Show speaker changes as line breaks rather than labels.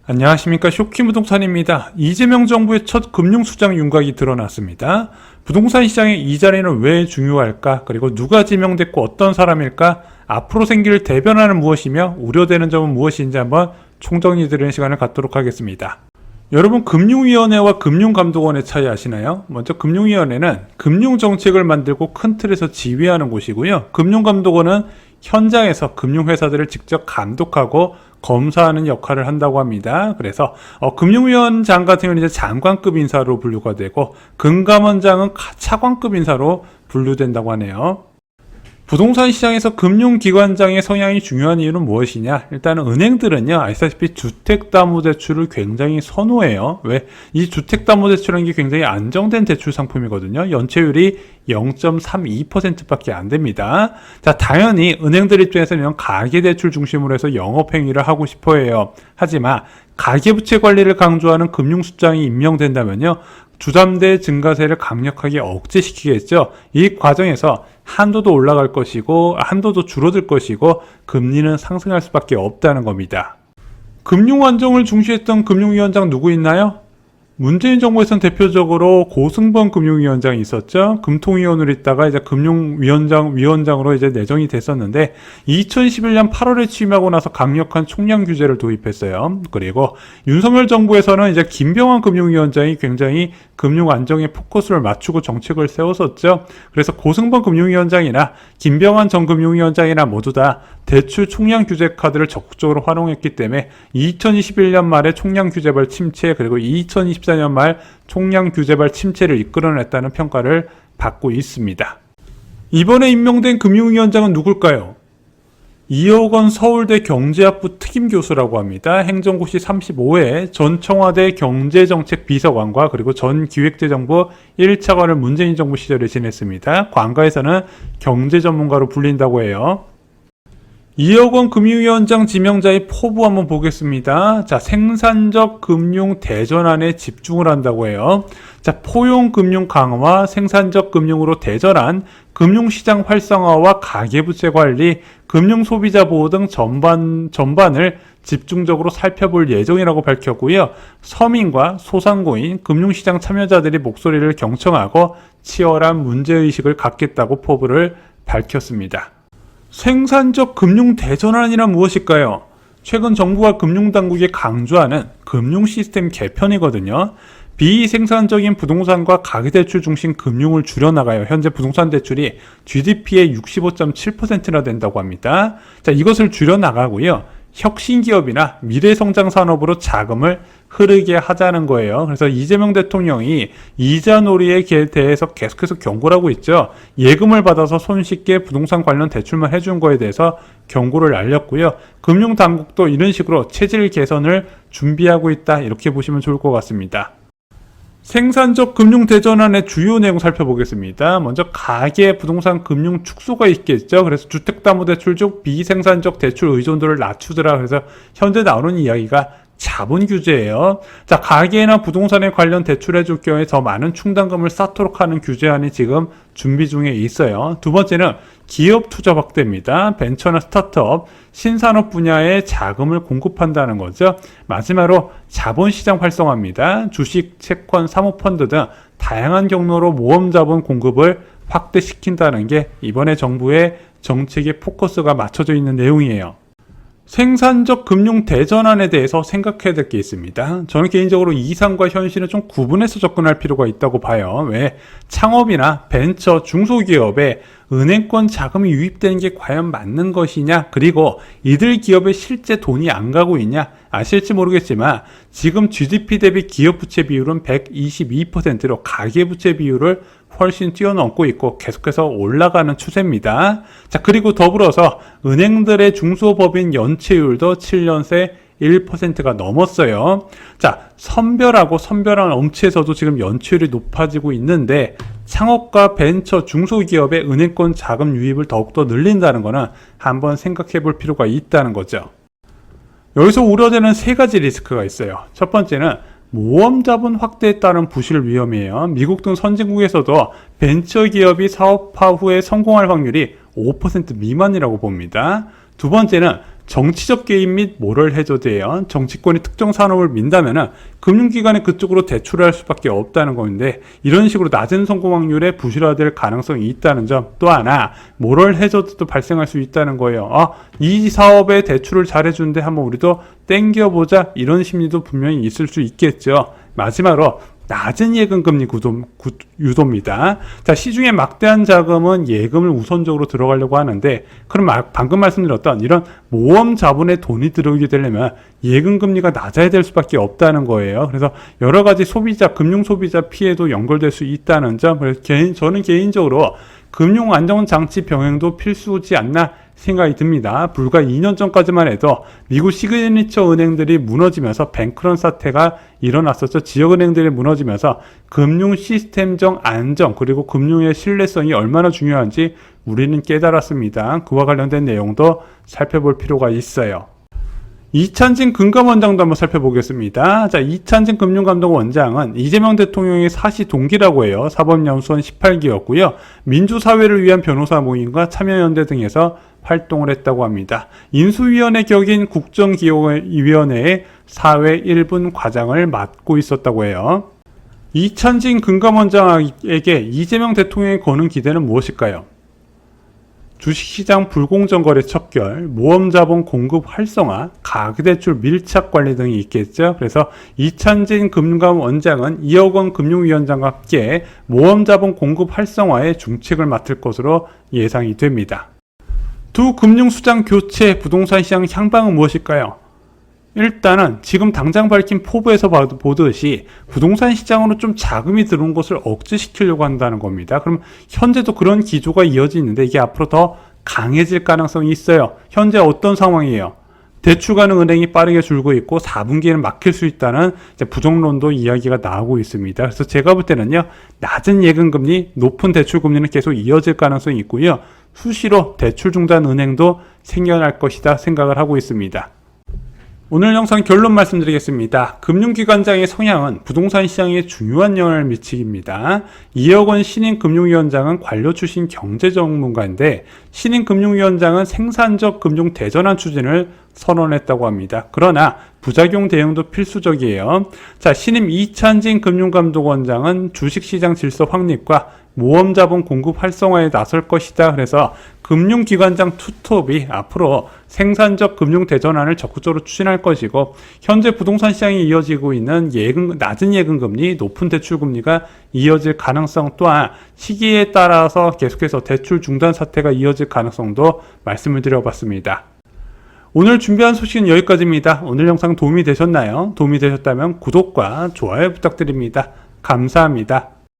안녕하십니까. 쇼키부동산입니다. 이재명 정부의 첫 금융수장 윤곽이 드러났습니다. 부동산 시장의 이 자리는 왜 중요할까? 그리고 누가 지명됐고 어떤 사람일까? 앞으로 생길 대변화는 무엇이며 우려되는 점은 무엇인지 한번 총정리드리는 시간을 갖도록 하겠습니다. 여러분, 금융위원회와 금융감독원의 차이 아시나요? 먼저 금융위원회는 금융정책을 만들고 큰 틀에서 지휘하는 곳이고요. 금융감독원은 현장에서 금융회사들을 직접 감독하고 검사하는 역할을 한다고 합니다. 그래서 금융위원장 같은 경우는 이제 장관급 인사로 분류가 되고, 금감원장은 차관급 인사로 분류된다고 하네요. 부동산 시장에서 금융기관장의 성향이 중요한 이유는 무엇이냐? 일단은 은행들은요, 아시다시피 주택담보대출을 굉장히 선호해요. 왜? 이 주택담보대출이라는 게 굉장히 안정된 대출 상품이거든요. 연체율이 0.32%밖에 안 됩니다. 자, 당연히 은행들 입장에서는 이런 가계대출 중심으로 해서 영업행위를 하고 싶어 해요. 하지만 가계부채 관리를 강조하는 금융수장이 임명된다면요, 주담대 증가세를 강력하게 억제시키겠죠. 이 과정에서 한도도 올라갈 것이고 한도도 줄어들 것이고 금리는 상승할 수밖에 없다는 겁니다. 금융 안정을 중시했던 금융위원장 누구 있나요? 문재인 정부에서는 대표적으로 고승범 금융위원장이 있었죠. 금통위원으로 있다가 이제 위원장으로 이제 내정이 됐었는데 2011년 8월에 취임하고 나서 강력한 총량 규제를 도입했어요. 그리고 윤석열 정부에서는 이제 김병환 금융위원장이 굉장히 금융 안정에 포커스를 맞추고 정책을 세웠었죠. 그래서 고승범 금융위원장이나 김병환 전 금융위원장이나 모두 다 대출 총량 규제 카드를 적극적으로 활용했기 때문에 2021년 말에 총량 규제발 침체, 그리고 2024년 말 총량 규제발 침체를 이끌어냈다는 평가를 받고 있습니다. 이번에 임명된 금융위원장은 누굴까요? 이호건 서울대 경제학부 특임교수라고 합니다. 행정고시 35회, 전 청와대 경제정책비서관과 그리고 전 기획재정부 1차관을 문재인 정부 시절에 지냈습니다. 관가에서는 경제전문가로 불린다고 해요. 이호건 금융위원장 지명자의 포부 한번 보겠습니다. 자, 생산적 금융 대전환에 집중을 한다고 해요. 자, 포용 금융 강화, 생산적 금융으로 대전환, 금융시장 활성화와 가계부채 관리, 금융 소비자 보호 등 전반을 집중적으로 살펴볼 예정이라고 밝혔고요. 서민과 소상공인, 금융시장 참여자들이 목소리를 경청하고 치열한 문제의식을 갖겠다고 포부를 밝혔습니다. 생산적 금융 대전환이란 무엇일까요? 최근 정부와 금융당국이 강조하는 금융 시스템 개편이거든요. 비생산적인 부동산과 가계대출 중심 금융을 줄여나가요. 현재 부동산 대출이 GDP의 65.7%나 된다고 합니다. 자, 이것을 줄여나가고요. 혁신기업이나 미래성장산업으로 자금을 흐르게 하자는 거예요. 그래서 이재명 대통령이 이자놀이에 대해서 계속해서 경고를 하고 있죠. 예금을 받아서 손쉽게 부동산 관련 대출만 해준 거에 대해서 경고를 날렸고요. 금융당국도 이런 식으로 체질 개선을 준비하고 있다, 이렇게 보시면 좋을 것 같습니다. 생산적 금융 대전환의 주요 내용 살펴보겠습니다. 먼저 가계 부동산 금융 축소가 있겠죠. 그래서 주택담보대출 중 비생산적 대출 의존도를 낮추더라. 그래서 현재 나오는 이야기가 자본 규제예요. 자, 가계나 부동산에 관련 대출해줄 경우에 더 많은 충당금을 쌓도록 하는 규제안이 지금 준비 중에 있어요. 두 번째는 기업 투자 확대입니다. 벤처나 스타트업, 신산업 분야에 자금을 공급한다는 거죠. 마지막으로 자본시장 활성화입니다. 주식, 채권, 사모펀드 등 다양한 경로로 모험 자본 공급을 확대시킨다는 게 이번에 정부의 정책의 포커스가 맞춰져 있는 내용이에요. 생산적 금융 대전환에 대해서 생각해야 될 게 있습니다. 저는 개인적으로 이상과 현실은 좀 구분해서 접근할 필요가 있다고 봐요. 왜? 창업이나 벤처, 중소기업에 은행권 자금이 유입되는 게 과연 맞는 것이냐, 그리고 이들 기업에 실제 돈이 안 가고 있냐. 아실지 모르겠지만 지금 GDP 대비 기업 부채 비율은 122%로 가계부채 비율을 훨씬 뛰어넘고 있고 계속해서 올라가는 추세입니다. 자, 그리고 더불어서 은행들의 중소법인 연체율도 7년 새 1%가 넘었어요. 자, 선별한 업체에서도 지금 연체율이 높아지고 있는데 창업과 벤처, 중소기업의 은행권 자금 유입을 더욱더 늘린다는 것은 한번 생각해 볼 필요가 있다는 거죠. 여기서 우려되는 세 가지 리스크가 있어요. 첫 번째는 모험 자본 확대에 따른 부실 위험이에요. 미국 등 선진국에서도 벤처기업이 사업화 후에 성공할 확률이 5% 미만이라고 봅니다. 두 번째는 정치적 개입 및 모럴 해저드예요. 정치권이 특정 산업을 민다면은 금융기관이 그쪽으로 대출을 할 수밖에 없다는 건데, 이런 식으로 낮은 성공 확률에 부실화될 가능성이 있다는 점. 또 하나, 모럴 해저드도 발생할 수 있다는 거예요. 이 사업에 대출을 잘해주는데 한번 우리도 땡겨보자, 이런 심리도 분명히 있을 수 있겠죠. 마지막으로 낮은 예금금리 유도입니다. 자, 시중에 막대한 자금은 예금을 우선적으로 들어가려고 하는데, 그럼 방금 말씀드렸던 이런 모험 자본에 돈이 들어오게 되려면 예금금리가 낮아야 될 수밖에 없다는 거예요. 그래서 여러 가지 소비자, 금융소비자 피해도 연결될 수 있다는 점. 그래서 저는 개인적으로 금융안정장치 병행도 필수지 않나 생각이 듭니다. 불과 2년 전까지만 해도 미국 시그니처 은행들이 무너지면서 뱅크런 사태가 일어났었죠. 지역은행들이 무너지면서 금융 시스템적 안정, 그리고 금융의 신뢰성이 얼마나 중요한지 우리는 깨달았습니다. 그와 관련된 내용도 살펴볼 필요가 있어요. 이찬진 금감원장도 한번 살펴보겠습니다. 자, 이찬진 금융감독원장은 이재명 대통령의 사시 동기라고 해요. 사법연수원 18기였고요. 민주사회를 위한 변호사 모임과 참여연대 등에서 활동을 했다고 합니다. 인수위원회 격인 국정기획위원회의 사회 1분 과장을 맡고 있었다고 해요. 이찬진 금감원장에게 이재명 대통령이 거는 기대는 무엇일까요? 주식시장 불공정 거래 척결, 모험자본 공급 활성화, 가계대출 밀착 관리 등이 있겠죠. 그래서 이찬진 금감원장은 2억 원 금융위원장과 함께 모험자본 공급 활성화에 중책을 맡을 것으로 예상이 됩니다. 두 금융수장 교체, 부동산 시장 향방은 무엇일까요? 일단은 지금 당장 밝힌 포부에서 보듯이 부동산 시장으로 좀 자금이 들어온 것을 억제시키려고 한다는 겁니다. 그럼 현재도 그런 기조가 이어지는데 이게 앞으로 더 강해질 가능성이 있어요. 현재 어떤 상황이에요? 대출 가능 은행이 빠르게 줄고 있고 4분기에는 막힐 수 있다는 부정론도 이야기가 나오고 있습니다. 그래서 제가 볼 때는요, 낮은 예금금리, 높은 대출금리는 계속 이어질 가능성이 있고요. 수시로 대출 중단 은행도 생겨날 것이다 생각을 하고 있습니다. 오늘 영상 결론 말씀드리겠습니다. 금융기관장의 성향은 부동산 시장에 중요한 영향을 미칩니다. 이혁원 신임 금융위원장은 관료 출신 경제전문가인데, 신임 금융위원장은 생산적 금융 대전환 추진을 선언했다고 합니다. 그러나 부작용 대응도 필수적이에요. 자, 신임 이찬진 금융감독원장은 주식시장 질서 확립과 모험자본 공급 활성화에 나설 것이다. 그래서 금융기관장 투톱이 앞으로 생산적 금융 대전환을 적극적으로 추진할 것이고, 현재 부동산 시장이 이어지고 있는 낮은 예금금리, 높은 대출금리가 이어질 가능성 또한 시기에 따라서 계속해서 대출 중단 사태가 이어질 가능성도 말씀을 드려봤습니다. 오늘 준비한 소식은 여기까지입니다. 오늘 영상 도움이 되셨나요? 도움이 되셨다면 구독과 좋아요 부탁드립니다. 감사합니다.